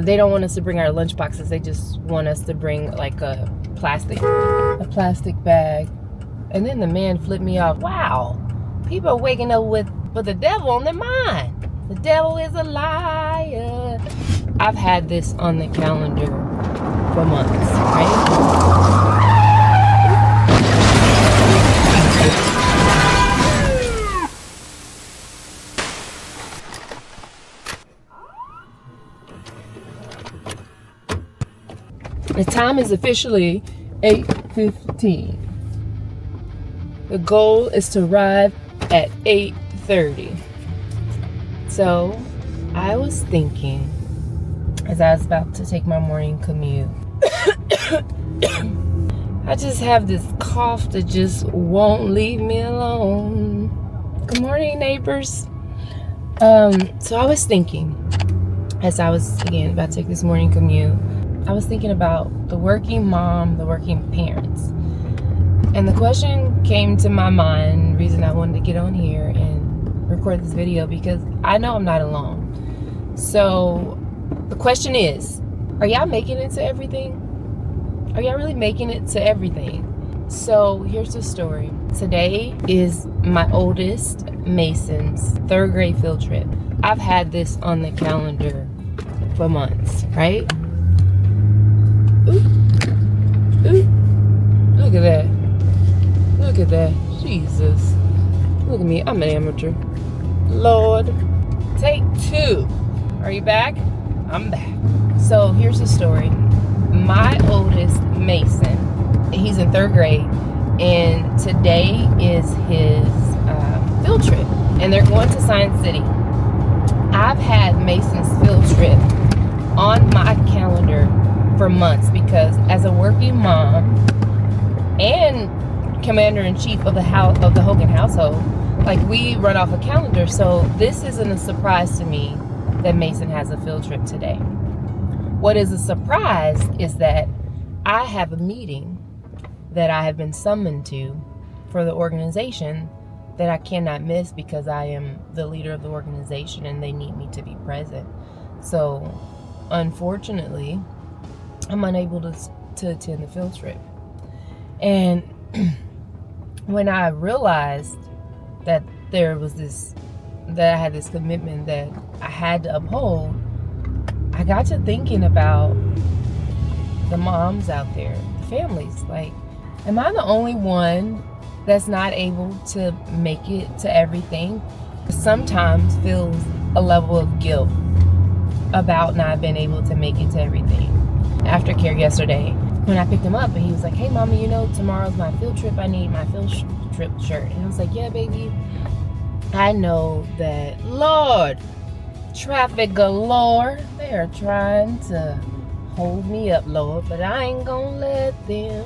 they don't want us to bring our lunch boxes. They just want us to bring like a plastic bag. And then the man flipped me off. Wow, people are waking up with the devil on their mind. The devil is a liar. I've had this on the calendar for months, right? The time is officially 8:15. The goal is to arrive at 8:30. So I was thinking, as I was about to take my morning commute, I just have this cough that just won't leave me alone. Good morning, neighbors. So I was thinking, as I was, again, about to take this morning commute, I was thinking about the working mom, the working parents. And the question came to my mind, the reason I wanted to get on here and record this video, because I know I'm not alone. So the question is, are y'all making it to everything? Are y'all really making it to everything? So here's the story. Today is my oldest, Mason's, 3rd grade field trip. I've had this on the calendar for months, right? Ooh. Ooh. Look at that. Look at that. Jesus. Look at me. I'm an amateur. Lord. Take 2. Are you back? I'm back. So here's the story. My oldest, Mason, he's in 3rd grade, and today is his field trip, and they're going to Science City. I've had Mason's field trip on my calendar for months because, as a working mom and commander-in-chief of the Hogan household, like, we run off a calendar. So this isn't a surprise to me that Mason has a field trip today. What is a surprise is that I have a meeting that I have been summoned to for the organization that I cannot miss because I am the leader of the organization and they need me to be present. So unfortunately, I'm unable to attend the field trip. And when I realized that I had this commitment that I had to uphold, I got to thinking about the moms out there, the families. Like, am I the only one that's not able to make it to everything? Sometimes feels a level of guilt about not being able to make it to everything. Aftercare yesterday, when I picked him up, and he was like, "Hey, Mommy, tomorrow's my field trip. I need my field trip shirt." And I was like, "Yeah, baby. I know that, Lord, traffic galore. They are trying to hold me up, Lord, but I ain't gonna let them.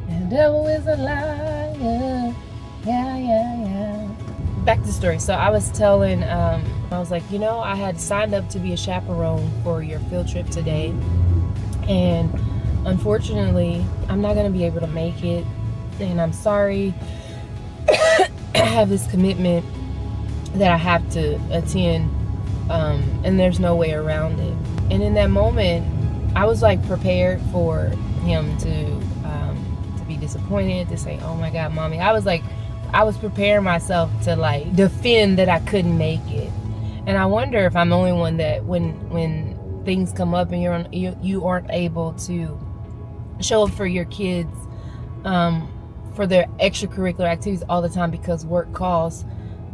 The devil is a liar. Yeah. Back to the story. So I was telling, I was like, I had signed up to be a chaperone for your field trip today, and unfortunately, I'm not gonna be able to make it, and I'm sorry. I have this commitment that I have to attend, and there's no way around it." And in that moment, I was like prepared for him to be disappointed, to say, "Oh my God, Mommy." I was preparing myself to like defend that I couldn't make it. And I wonder if I'm the only one that when things come up and you aren't able to show up for your kids for their extracurricular activities all the time because work calls,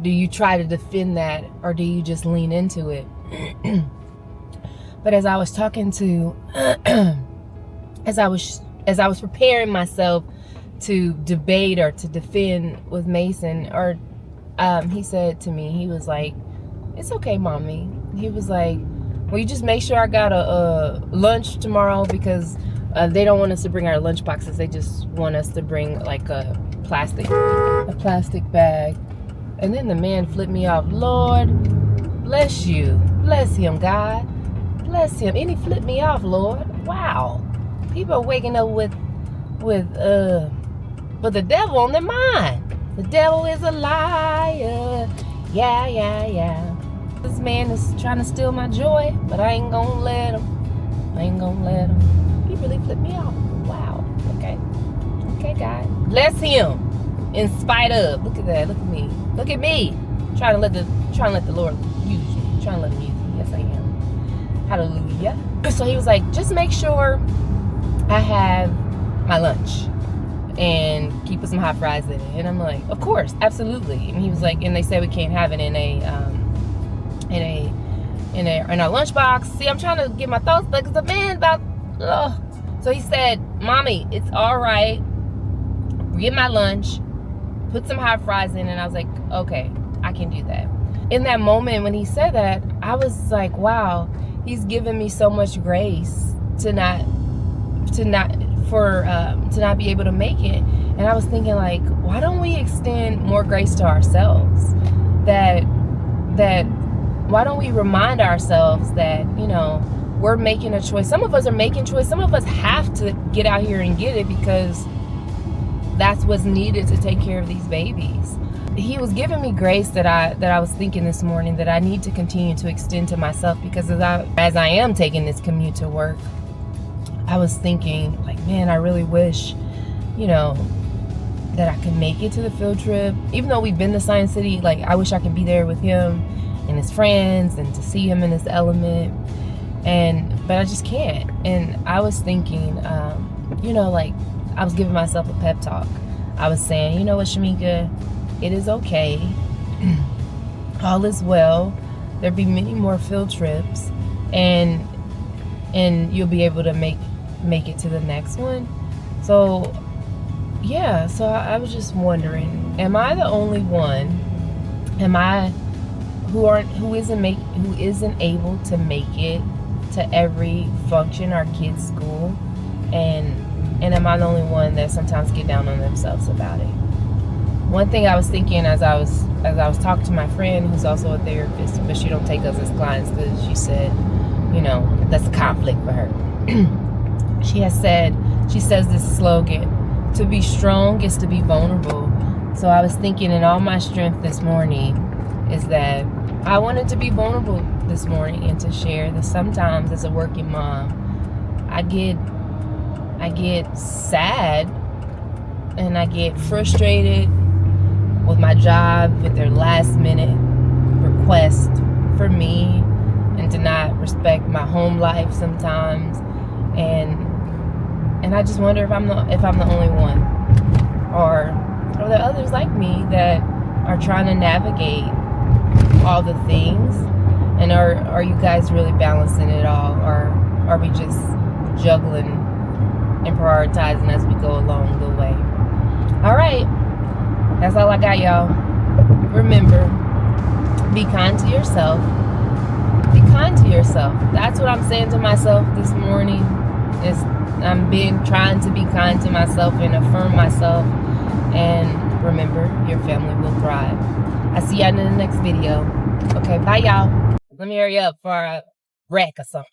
do you try to defend that, or do you just lean into it? But as I was talking to as I was preparing myself to debate or to defend with Mason, or he said to me, he was like, "It's okay, Mommy." He was like, "Well, you just make sure I got a lunch tomorrow because they don't want us to bring our lunch boxes. They just want us to bring like a plastic bag." And then the man flipped me off. Lord, bless you. Bless him, God. Bless him. And he flipped me off, Lord. Wow. People are waking up with the devil on their mind. The devil is a liar. Yeah. This man is trying to steal my joy, but I ain't gonna let him. I ain't gonna let him. He really flipped me off. Wow. Okay. Okay, God. Bless him in spite of. Look at that. Look at me. Look at me. Trying to let the Lord use you. Trying to let him use me. Yes, I am. Hallelujah. So he was like, just make sure I have my lunch and keep some hot fries in it. And I'm like, of course, absolutely. And he was like, and they said we can't have it in our lunchbox. See, I'm trying to get my thoughts, like, the man about, ugh. So he said, Mommy, it's all right. Get my lunch, put some hot fries in, and I was like, okay, I can do that. In that moment when he said that, I was like, wow, he's given me so much grace to not be able to make it. And I was thinking, like, why don't we extend more grace to ourselves? That why don't we remind ourselves that, you know, we're making a choice. Some of us are making choice. Some of us have to get out here and get it because that's what's needed to take care of these babies. He was giving me grace that I was thinking this morning that I need to continue to extend to myself, because as I am taking this commute to work, I was thinking, like, man, I really wish, you know, that I could make it to the field trip. Even though we've been to Science City, like, I wish I could be there with him and his friends and to see him in his element. But I just can't. And I was thinking, you know, like, I was giving myself a pep talk. I was saying, you know what, Shamika, it is okay. All is well. There'll be many more field trips, and you'll be able to make it to the next one. So yeah, so I was just wondering, am I the only one? Am I who isn't able to make it to every function our kids' school? And am I the only one that sometimes get down on themselves about it? One thing I was thinking as I was talking to my friend, who's also a therapist, but she don't take us as clients because she said, you know, that's a conflict for her. She says this slogan, to be strong is to be vulnerable. So I was thinking, in all my strength this morning is that I wanted to be vulnerable this morning and to share that sometimes as a working mom, I get sad and I get frustrated with my job, with their last minute request for me, and to not respect my home life sometimes. And I just wonder if I'm the only one, or are there others like me that are trying to navigate all the things? And are you guys really balancing it all, or are we just juggling and prioritizing as we go along the way? All right, that's all I got, y'all. Remember, be kind to yourself. Be kind to yourself. That's what I'm saying to myself this morning. I'm trying to be kind to myself and affirm myself. And remember, your family will thrive. I see y'all in the next video. Okay, bye, y'all. Let me hurry up for a wreck or something.